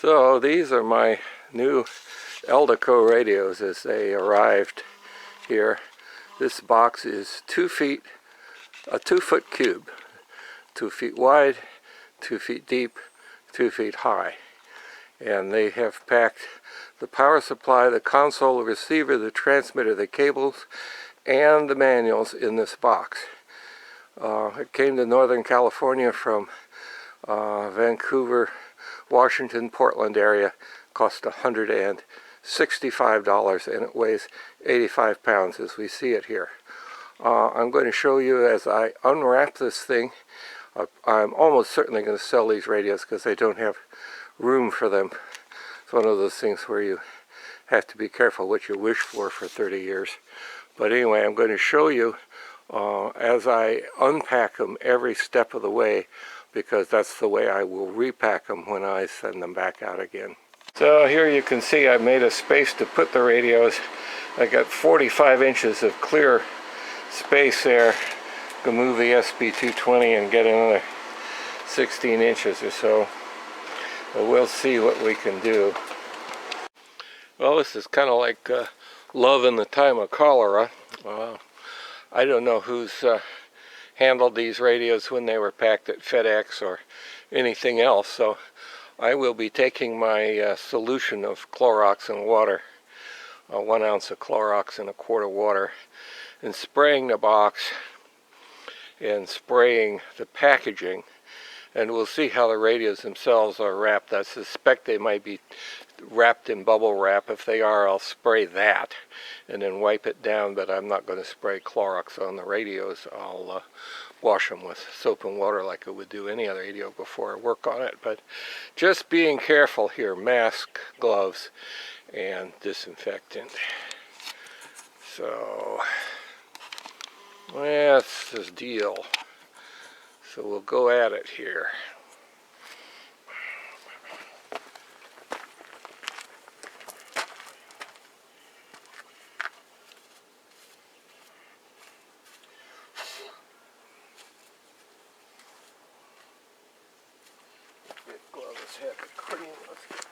So these are my new Eldico radios as they arrived here. This box is 2 feet, a 2-foot cube, 2 feet wide, 2 feet deep, 2 feet high. And they have packed the power supply, the console, the receiver, the transmitter, the cables, and the manuals in this box. It came to Northern California from Vancouver, Washington, Portland area. Cost $165 and it weighs 85 pounds as we see it here. I'm going to show you as I unwrap this thing. I'm almost certainly going to sell these radios because they don't have room for them. It's one of those things where you have to be careful what you wish for 30 years. But anyway, I'm going to show you as I unpack them every step of the way, because that's the way I will repack them when I send them back out again. So here you can see I made a space to put the radios. I got 45 inches of clear space there. Can move the SB220 and get another 16 inches or so. But we'll see what we can do. Well, this is kind of like love in the time of cholera. I don't know who's handled these radios when they were packed at Fedex or anything else, so I will be taking my solution of Chlorox and water, 1 ounce of Chlorox and a quart of water, and spraying the box and spraying the packaging, and we'll see how the radios themselves are wrapped. I suspect they might be wrapped in bubble wrap. If they are, I'll spray that and then wipe it down, but I'm not going to spray Clorox on the radios. I'll wash them with soap and water like I would do any other radio before I work on it. But just being careful here, mask, gloves, and disinfectant. So that's the deal. So we'll go at it here. Gloves have it clean. Let's get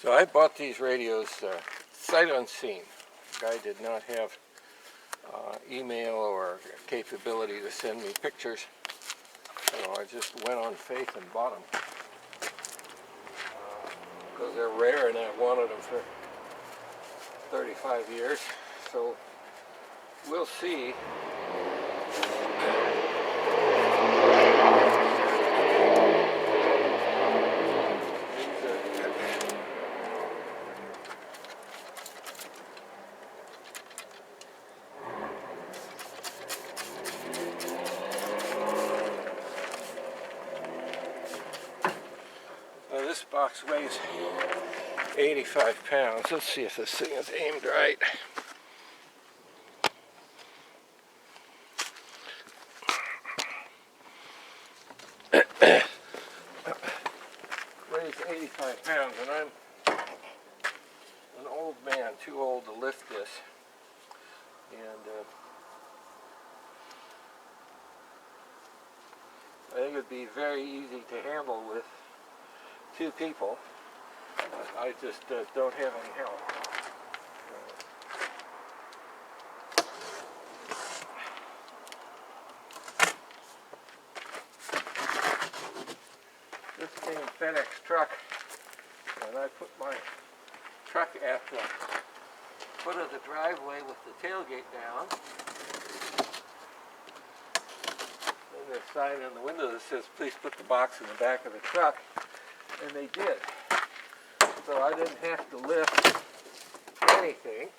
So I bought these radios sight unseen. The guy did not have email or capability to send me pictures, so I just went on faith and bought them. Because they're rare and I've wanted them for 35 years, so we'll see. This box weighs 85 pounds. Let's see if this thing is aimed right. Weighs 85 pounds, and I'm an old man, too old to lift this. And I think it would be very easy to handle with 2 people. I just don't have any help. This came FedEx truck, and I put my truck at the foot of the driveway with the tailgate down. And there's a sign in the window that says, "Please put the box in the back of the truck." And they did. So I didn't have to lift anything.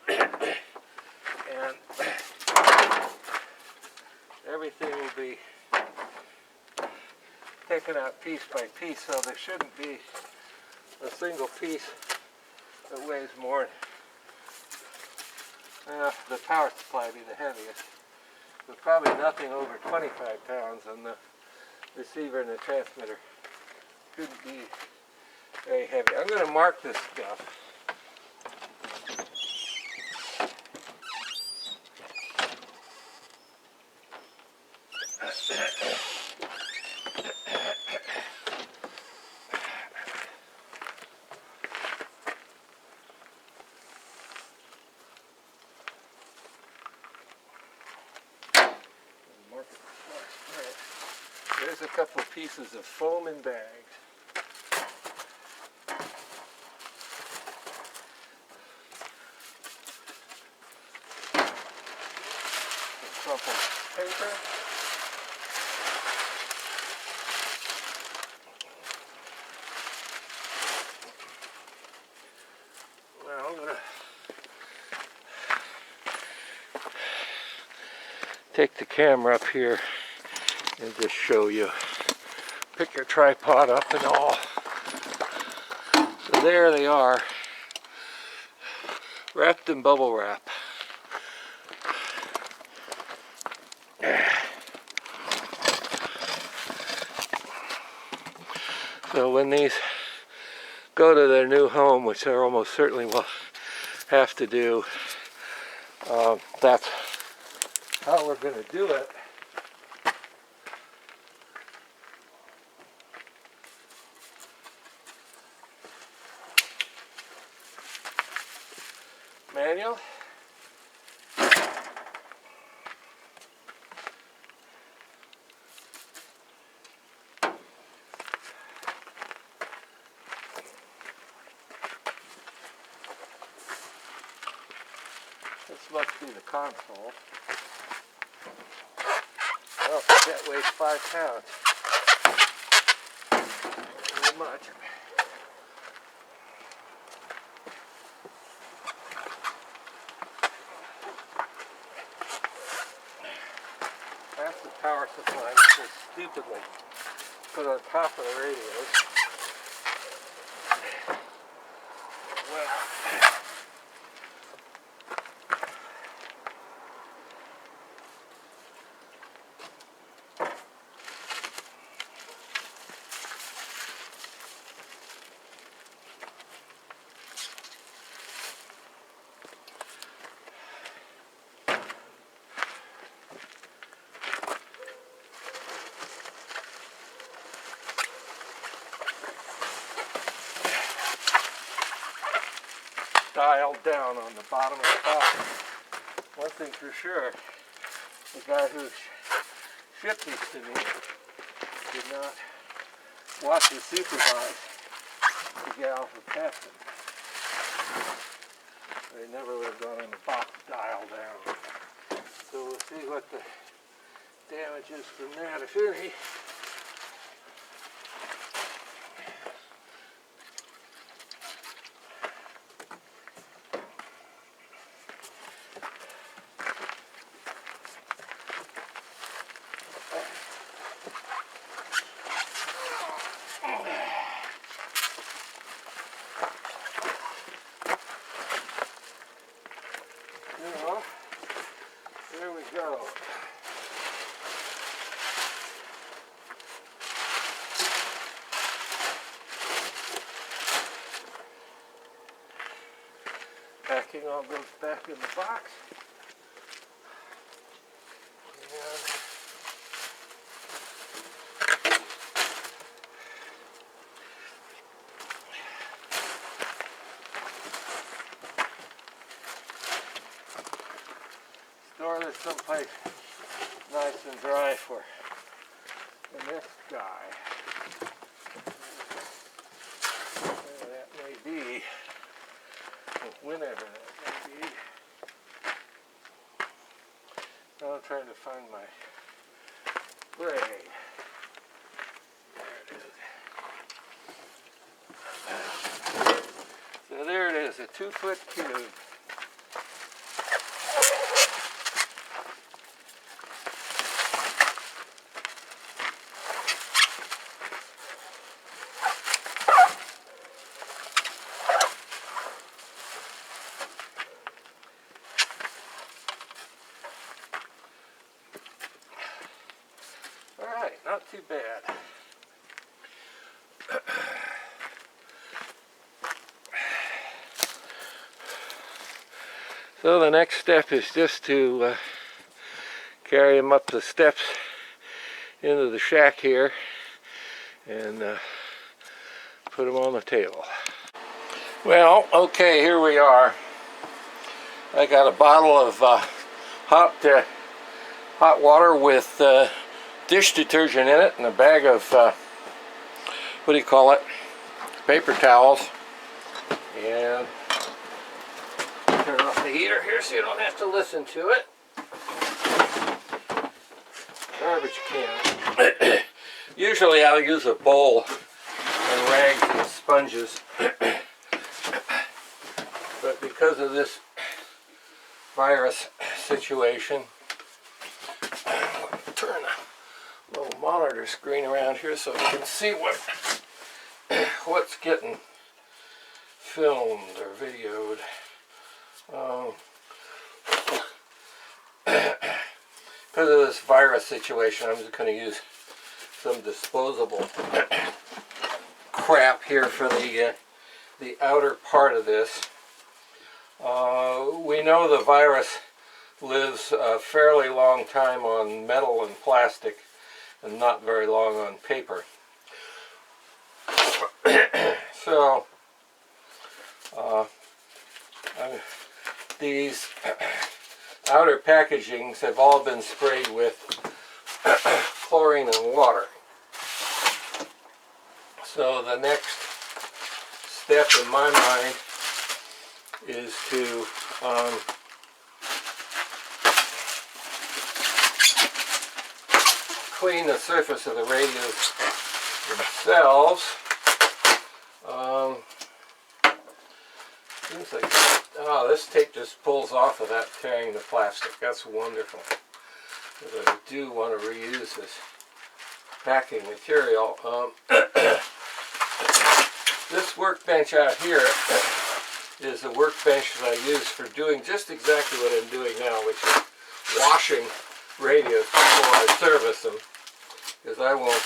And everything will be taken out piece by piece, so there shouldn't be a single piece that weighs more. The power supply would be the heaviest, but probably nothing over 25 pounds, and the receiver and the transmitter shouldn't be very heavy. I'm going to mark this stuff. There's a couple of pieces of foam and bags. Some crumpled paper. Well, I'm going to take the camera up here and just show you. Pick your tripod up and all. So there they are, wrapped in bubble wrap. So when these go to their new home, which they almost certainly will have to do, that's how we're going to do it. Manual. This must be the console. Oh, that weighs 5 pounds. Not very much. That's the power supply that was stupidly put on top of the radios. Well, dialed down on the bottom of the box. One thing for sure, the guy who shipped these to me did not watch and supervise the gal who passed them. They never would have gone on the box dial down. So we'll see what the damage is from that, if any. There we go. Packing all goes back in the box. Store this someplace nice and dry for the next guy. Whatever that may be, or whenever that may be. Now I'm trying to find my blade. There it is. So there it is, a 2-foot cube. So the next step is just to carry them up the steps into the shack here and put them on the table. Well, okay, here we are. I got a bottle of hot water with dish detergent in it and a bag of what do you call it? Paper towels. And turn off the heater here so you don't have to listen to it. Garbage can. Usually I'll use a bowl and rags and sponges. But because of this virus situation, I'll turn the little monitor screen around here so you can see what's getting filmed or videoed. Because of this virus situation, I'm just going to use some disposable crap here for the outer part of this. We know the virus lives a fairly long time on metal and plastic and not very long on paper. So these outer packagings have all been sprayed with chlorine and water. So the next step in my mind is to clean the surface of the radios themselves. Seems like, oh, this tape just pulls off without tearing the plastic. That's wonderful. Because I do want to reuse this packing material. This workbench out here is a workbench that I use for doing just exactly what I'm doing now, which is washing radios before I service them. Because I won't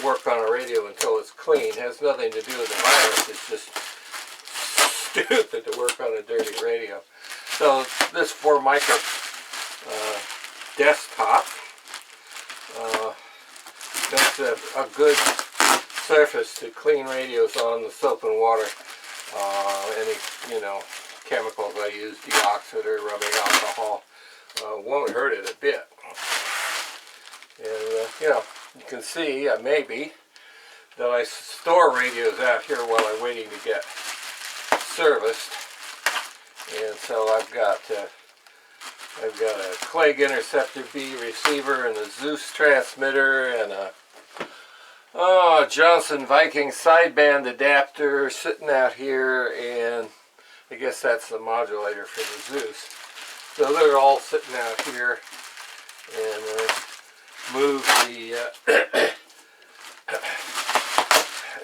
work on a radio until it's clean. It has nothing to do with the virus. It's just stupid to work on a dirty radio. So this 4-micro desktop makes a good surface to clean radios on. The soap and water, any chemicals I use, deoxit or rubbing alcohol, won't hurt it a bit. And you can see maybe that I store radios out here while I'm waiting to get serviced. And so I've got a Clegg Interceptor B receiver and a Zeus transmitter and a Johnson Viking sideband adapter sitting out here, and I guess that's the modulator for the Zeus. So they're all sitting out here, and move the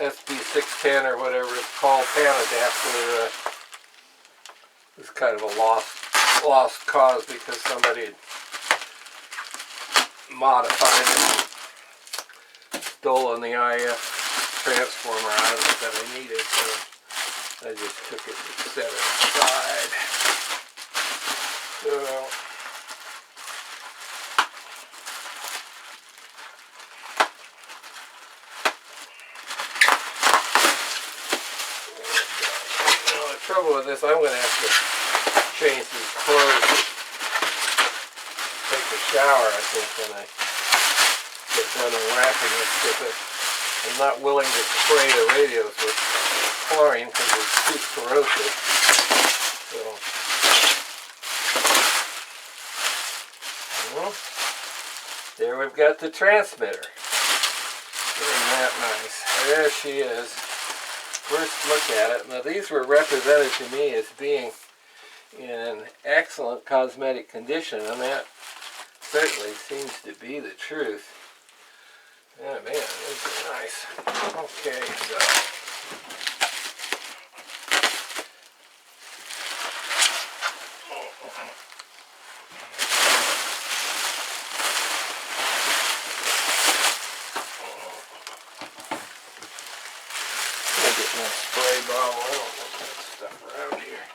SB610 or whatever it's called, fan adapter. It's kind of a lost cause because somebody had modified it and stolen the IF transformer out of it that I needed, so I just took it and set it aside. So the trouble with this, I'm going to have to change these clothes, take a shower, I think, when I get done unwrapping this, because I'm not willing to spray the radios with chlorine because it's too corrosive. So, well, there we've got the transmitter. Isn't that nice? There she is. First look at it. Now these were represented to me as being in excellent cosmetic condition, and that certainly seems to be the truth. Yeah, man, these are nice. Okay, so I'll get my spray bottle. I don't want that stuff around here.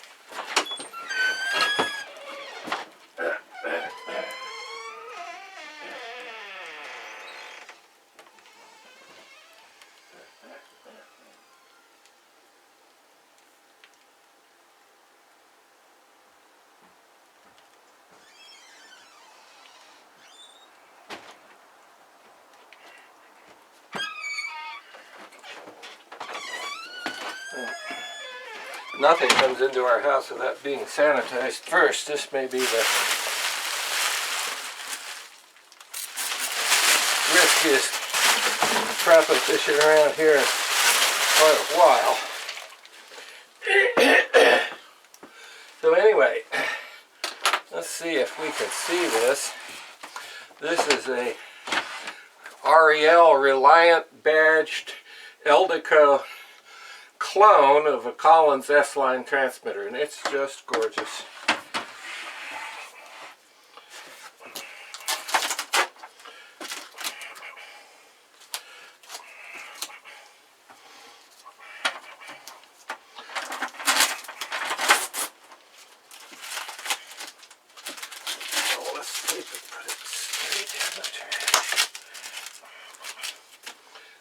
Nothing comes into our house without being sanitized first. This may be the riskiest proposition around here in quite a while. So anyway, let's see if we can see this. This is a REL Reliant badged Eldico clone of a Collins S-line transmitter, and it's just gorgeous.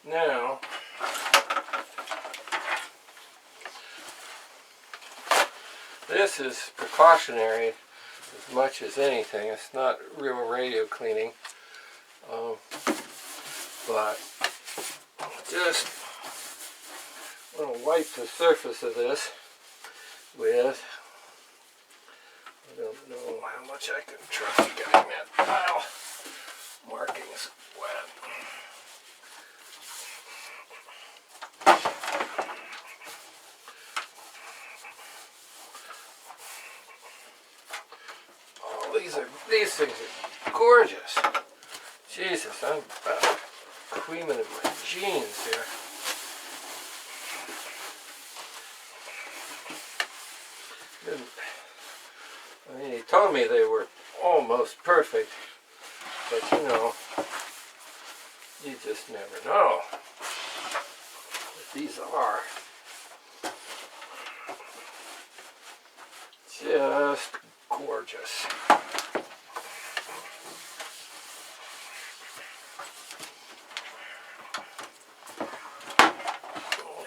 Now, this is precautionary as much as anything. It's not real radio cleaning, but just want to wipe the surface of this with, I don't know how much I can trust getting that pile markings wet. These things are gorgeous. Jesus, I'm about creaming in my jeans here. I mean, he told me they were almost perfect, but you know, you just never know what these are. Just gorgeous.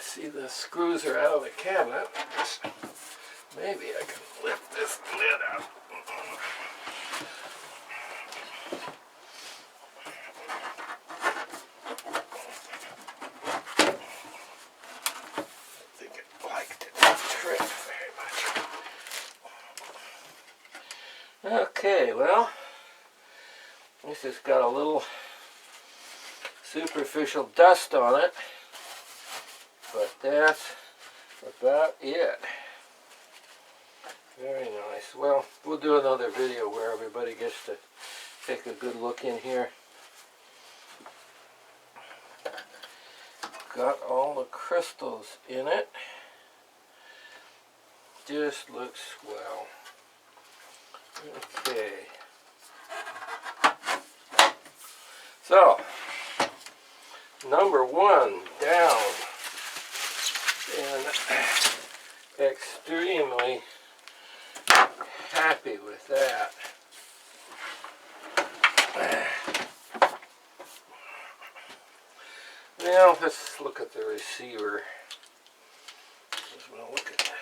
See, the screws are out of the cabinet. Maybe I can lift this lid up. I think it liked it trip very much. Okay, well, this has got a little superficial dust on it. But that's about it. Very nice. Well, we'll do another video where everybody gets to take a good look in here. Got all the crystals in it. Just looks swell. Okay. So, number one down. And extremely happy with that. Now let's look at the receiver. Just want to look at the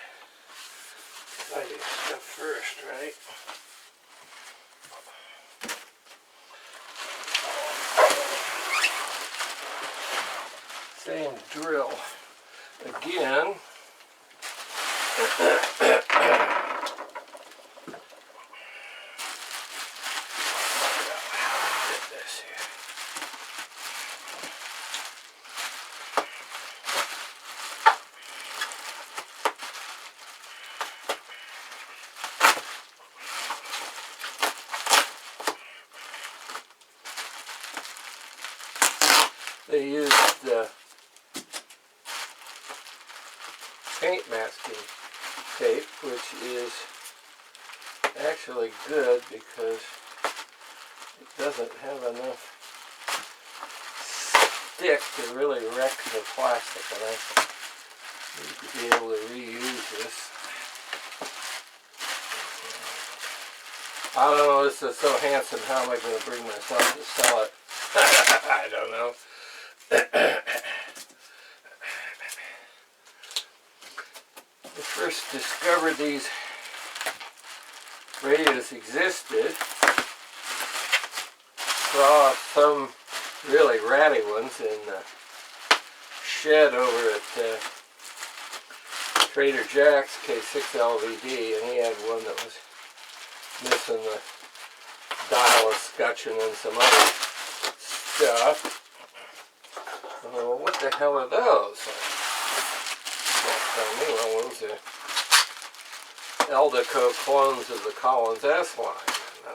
exciting stuff first, right? Same drill again. They used paint masking tape, which is actually good because it doesn't have enough stick to really wreck the plastic, and I need to be able to reuse this. I don't know, this is so handsome, how am I going to bring myself to sell it? I don't know. I first discovered these radios existed. Saw some really ratty ones in the shed over at Trader Jack's K6 LVD, and he had one that was missing the dial escutcheon and some other stuff. Oh, what the hell are those? Don't tell me. Well, those are Eldico clones of the Collins S line. I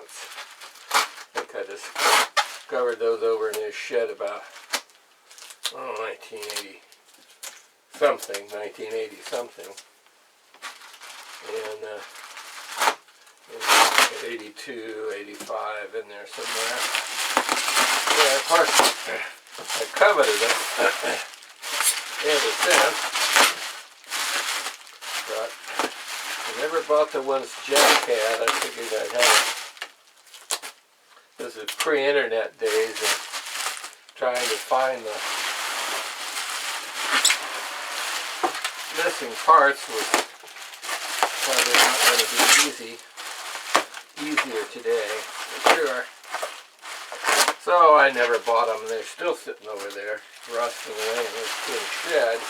think I discovered those over in his shed about 1980 something, and 82, 85 in there somewhere. Yeah, of course, I coveted them ever since, but I never bought the ones Jack had. I figured I'd have it. This is pre-internet days and trying to find the missing parts was probably not going to be easier today, for sure. So I never bought them, and they're still sitting over there, rusting away in this tin shed.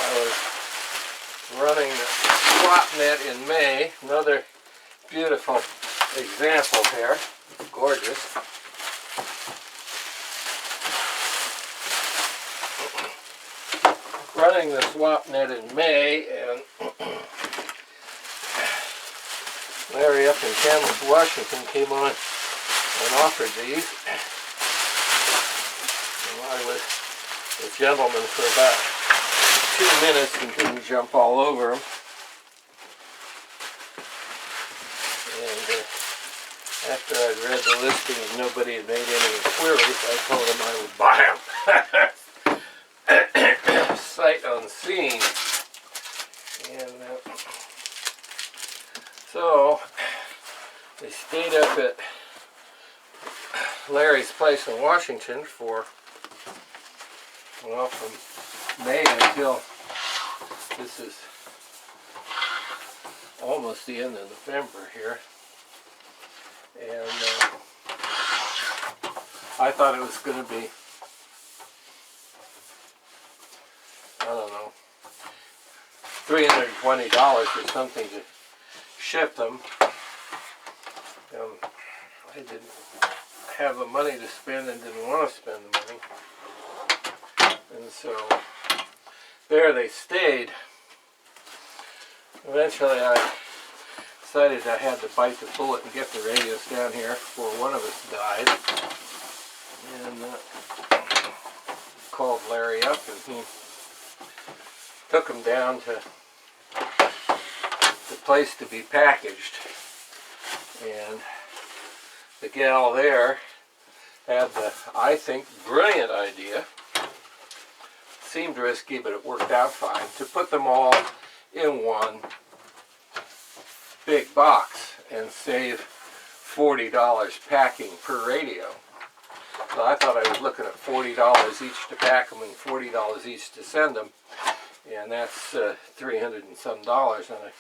I was running the swap net in May. Another beautiful example here. Gorgeous. Running the swap net in May, and Larry up in Kansas, Washington came on and offered these. And I was a gentleman for about 2 minutes and couldn't jump all over them. And after I'd read the listing and nobody had made any queries, I told him I would buy them. Sight unseen. And so they stayed up at Larry's place in Washington for, well, from May until, this is almost the end of November here. And I thought it was going to be, I don't know, $320 or something to ship them. I didn't have the money to spend and didn't want to spend the money. And so there they stayed. Eventually I decided I had to bite the bullet and get the radios down here before one of us died. And called Larry up, and he took them down to the place to be packaged. And the gal there had the, I think, brilliant idea, seemed risky but it worked out fine, to put them all in one big box and save $40 packing per radio. So I thought I was looking at $40 each to pack them and $40 each to send them, and that's $300 and some, and I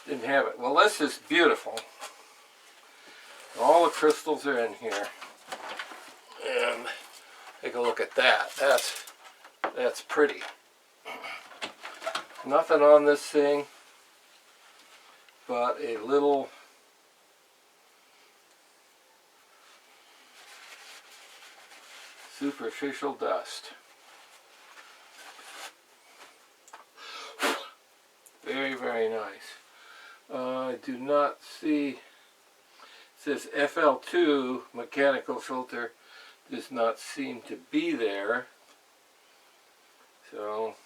didn't have it. Well, this is beautiful. All the crystals are in here, and take a look at that. That's pretty. Nothing on this thing but a little superficial dust. Very, very nice. I do not see, it says FL2 mechanical filter does not seem to be there. So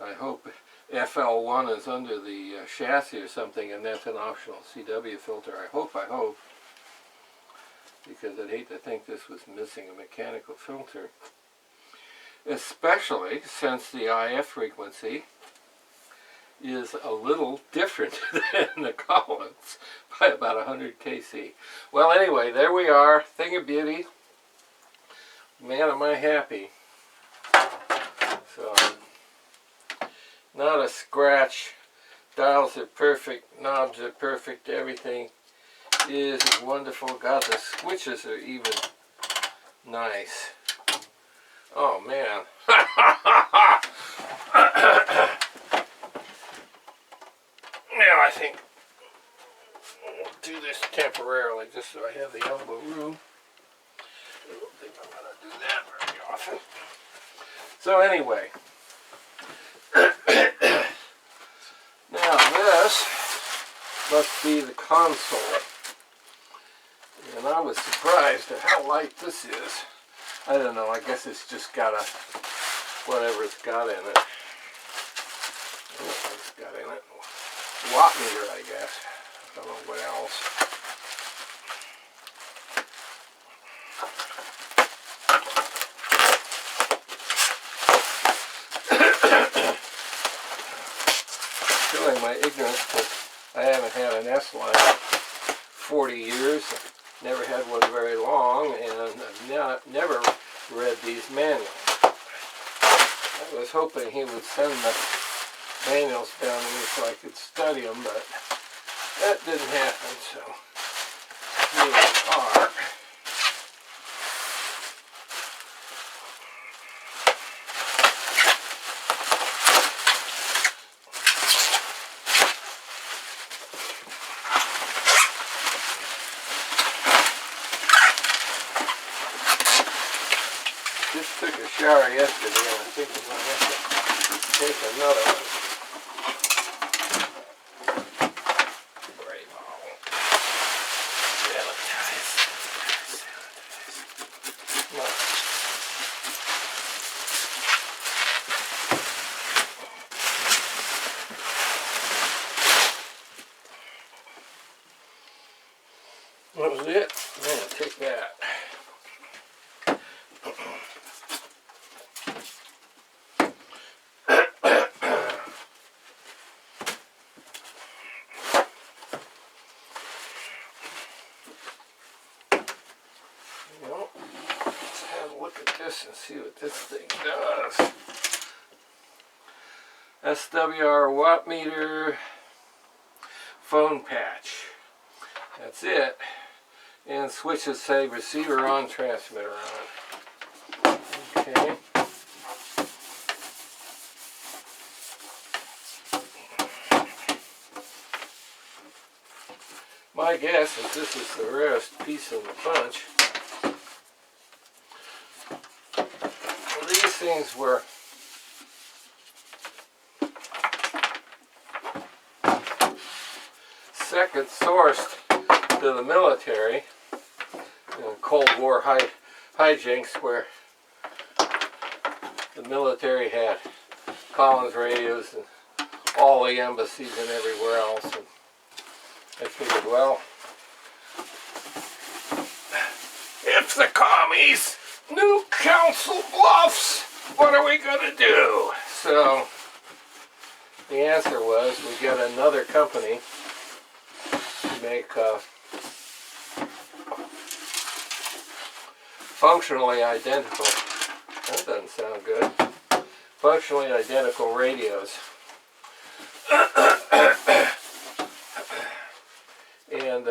I hope FL1 is under the chassis or something, and that's an optional CW filter. I hope, because I'd hate to think this was missing a mechanical filter, especially since the IF frequency is a little different than the Collins by about 100 kc. Well, anyway, there we are. Thing of beauty. Man, am I happy. So, not a scratch. Dials are perfect. Knobs are perfect. Everything is wonderful. God, the switches are even Nice. Oh man. Now I think we'll do this temporarily just so I have the elbow room. I don't think I'm going to do that very often. So anyway. Now this must be the console. And I was surprised at how light this is. I don't know, I guess it's just got a, whatever it's got in it. I don't know what it's got in it. Watt meter, I guess. I don't know what else. Showing my ignorance because I haven't had an S-line in 40 years. Never had one very long, and I've never read these manuals. I was hoping he would send the manuals down to me so I could study them, but that didn't happen, so here we are. Just took a shower yesterday, and I think I'm going to have to take another one. Sanitize. That was it. Man, take that. And see what this thing does. SWR watt meter phone patch. That's it. And switches say receiver on, transmitter on. Okay. My guess is this is the rarest piece in the bunch. These things were second sourced to the military in Cold War hijinks, where the military had Collins radios and all the embassies and everywhere else, and I figured, well, if the commies new council bluffs, what are we going to do? So the answer was we get another company to make functionally identical, that doesn't sound good, functionally identical radios. And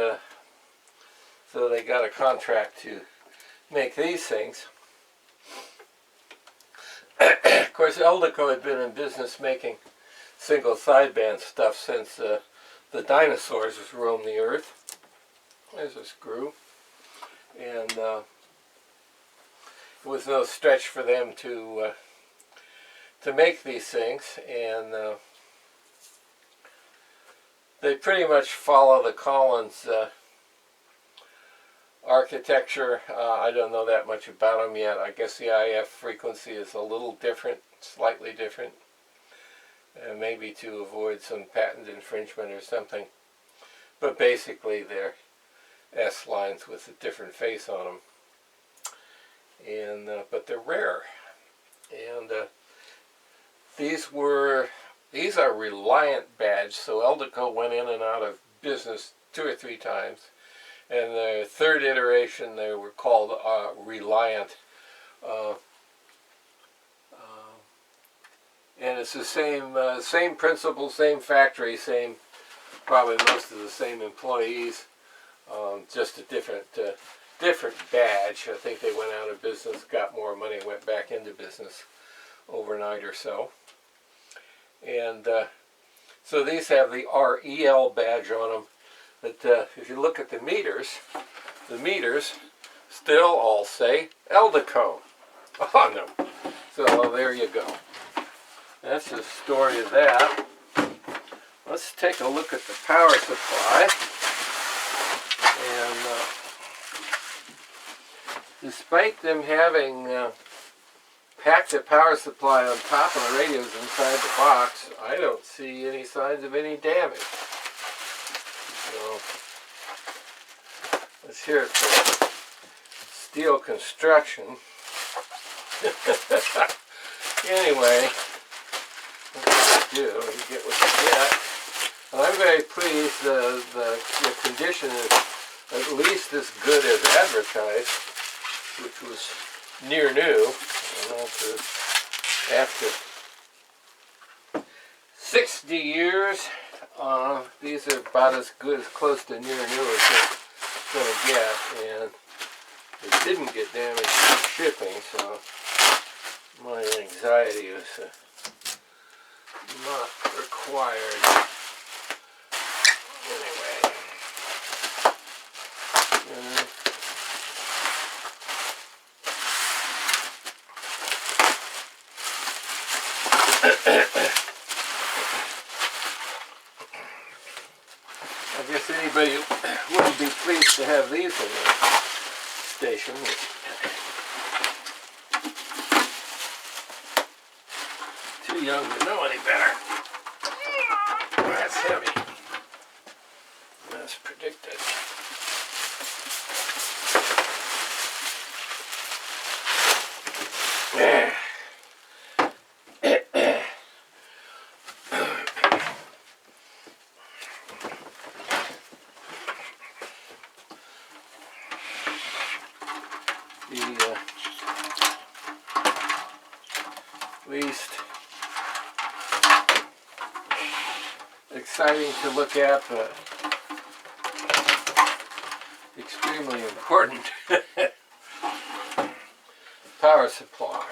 so they got a contract to make these things. Of course, Eldico had been in business making single sideband stuff since the dinosaurs roamed the earth. There's a screw. And it was no stretch for them to make these things, and they pretty much follow the Collins architecture. I don't know that much about them yet. I guess the IF frequency is a little different, slightly different, maybe to avoid some patent infringement or something. But basically they're S lines with a different face on them. And but they're rare. And these are Reliant badge, so Eldico went in and out of business 2 or 3 times. And the third iteration, they were called Reliant. And it's the same principle, same factory, probably most of the same employees, just a different different badge. I think they went out of business, got more money, went back into business overnight or so. And so these have the REL badge on them. But if you look at the meters still all say Eldico on them. So there you go. That's the story of that. Let's take a look at the power supply. And despite them having packed the power supply on top of the radios inside the box, I don't see any signs of any damage. So let's hear it for steel construction. Anyway, what do? You get what you get. And I'm very pleased the condition is at least as good as advertised, which was near new. After 60 years, these are about as good, as close to near new as it's going to get, and it didn't get damaged in shipping, so my anxiety is not required. Anyway, I guess anybody wouldn't be pleased to have these in their station. Too young to know any better. That's heavy. As predicted. Least exciting to look at, but extremely important power supply.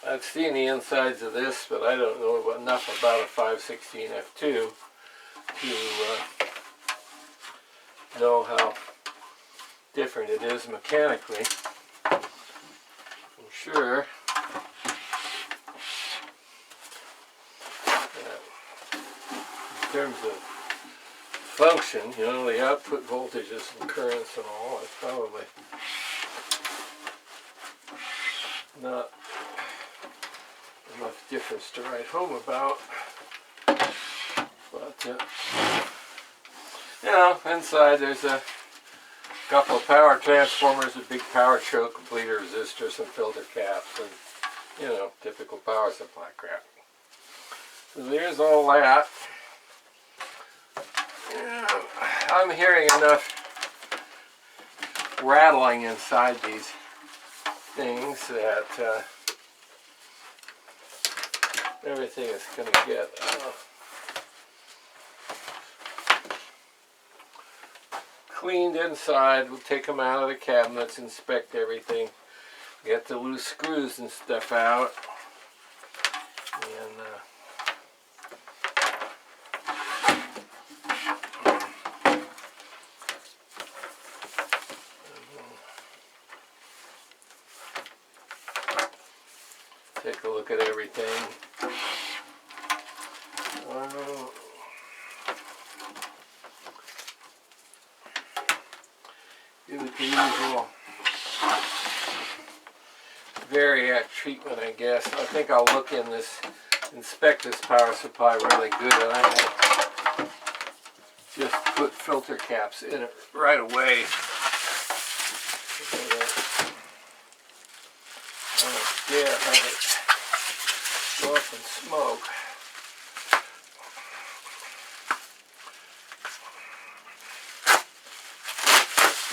I've seen the insides of this, but I don't know enough about a 516 F2 to know how different it is mechanically. I'm sure that in terms of function, you know, the output voltages and currents and all, it's probably not enough difference to write home about. But you know, inside there's a couple of power transformers, a big power choke, a bleeder resistor, some filter caps, and, you know, typical power supply crap. So there's all that. Yeah, I'm hearing enough rattling inside these things that everything is going to get cleaned inside. We'll take them out of the cabinets, inspect everything, get the loose screws and stuff out, and take a look at everything. Give it the usual variac treatment, I guess. I think I'll look in this, inspect this power supply really good, and I might just put filter caps in it right away. I don't dare have it go up and smoke.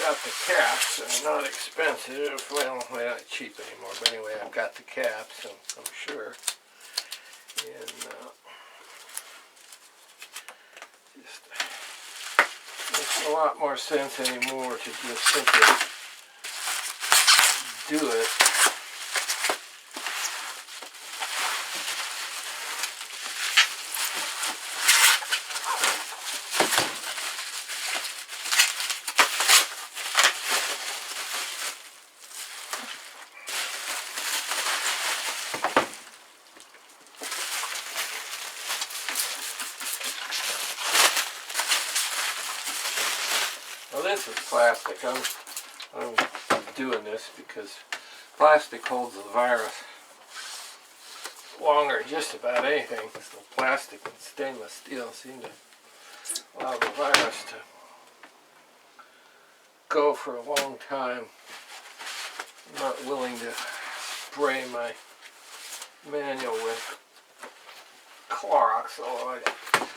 Got the caps, and they're not expensive. Well, they're not cheap anymore, but anyway, I've got the caps, and I'm sure. lot more sense anymore to just simply do it. Well, this is plastic. I'm doing this because plastic holds the virus longer than just about anything. So plastic and stainless steel seem to allow the virus to go for a long time. I'm not willing to spray my manual with Clorox, although I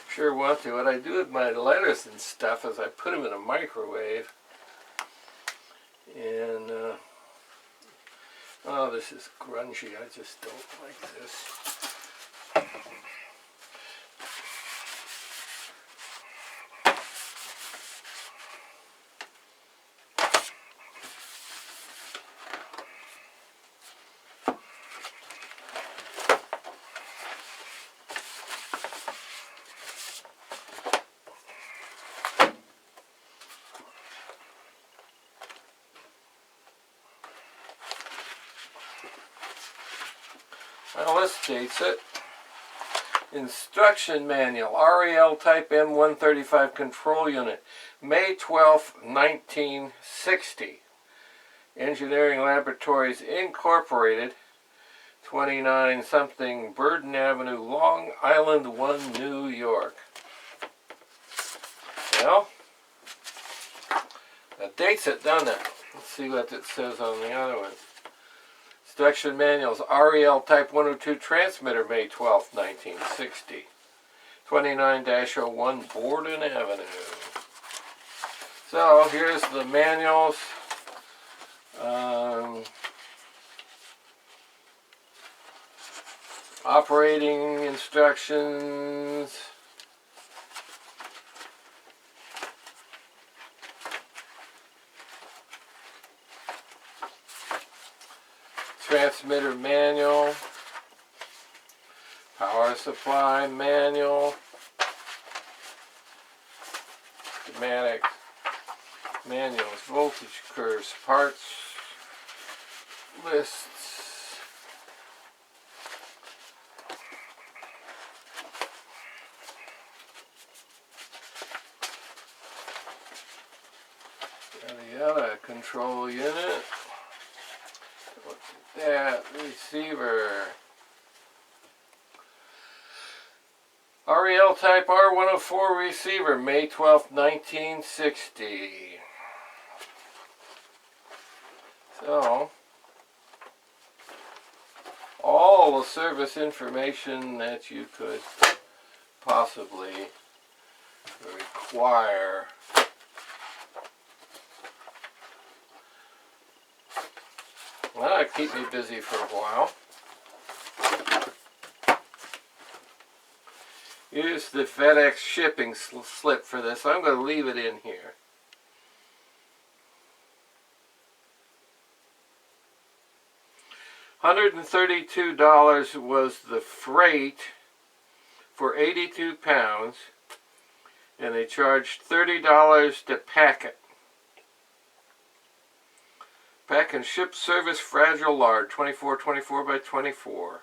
sure want to. What I do with my letters and stuff is I put them in a microwave. And, oh, this is grungy. I just don't like this. Well, this dates it. Instruction Manual, REL Type M135 Control Unit, May 12, 1960. Engineering Laboratories Incorporated, 29 something Burden Avenue, Long Island 1, New York. Well, that dates it, doesn't it? Let's see what it says on the other one. Instruction Manuals, REL Type 102 Transmitter, May 12, 1960. 29-01 Borden Avenue. So, here's the manuals. Operating instructions. Transmitter manual, power supply manual, schematic manuals, voltage curves, parts lists, yada yada, control unit. That receiver, REL Type R104 receiver, May 12, 1960. So, all the service information that you could possibly require. Well, that'll keep me busy for a while. Use the Fedex Shipping slip for this. I'm going to leave it in here. $132 was the freight for 82 pounds, and they charged $30 to pack it. Pack and ship service, fragile lard, 24 by 24.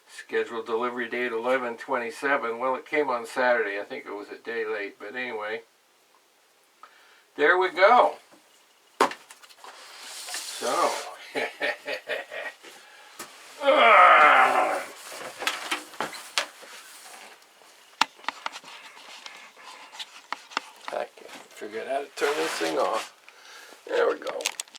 Scheduled delivery date 11/27. Well, it came on Saturday. I think it was a day late, but anyway. There we go. So, I can't figure out how to turn this thing off. There we go.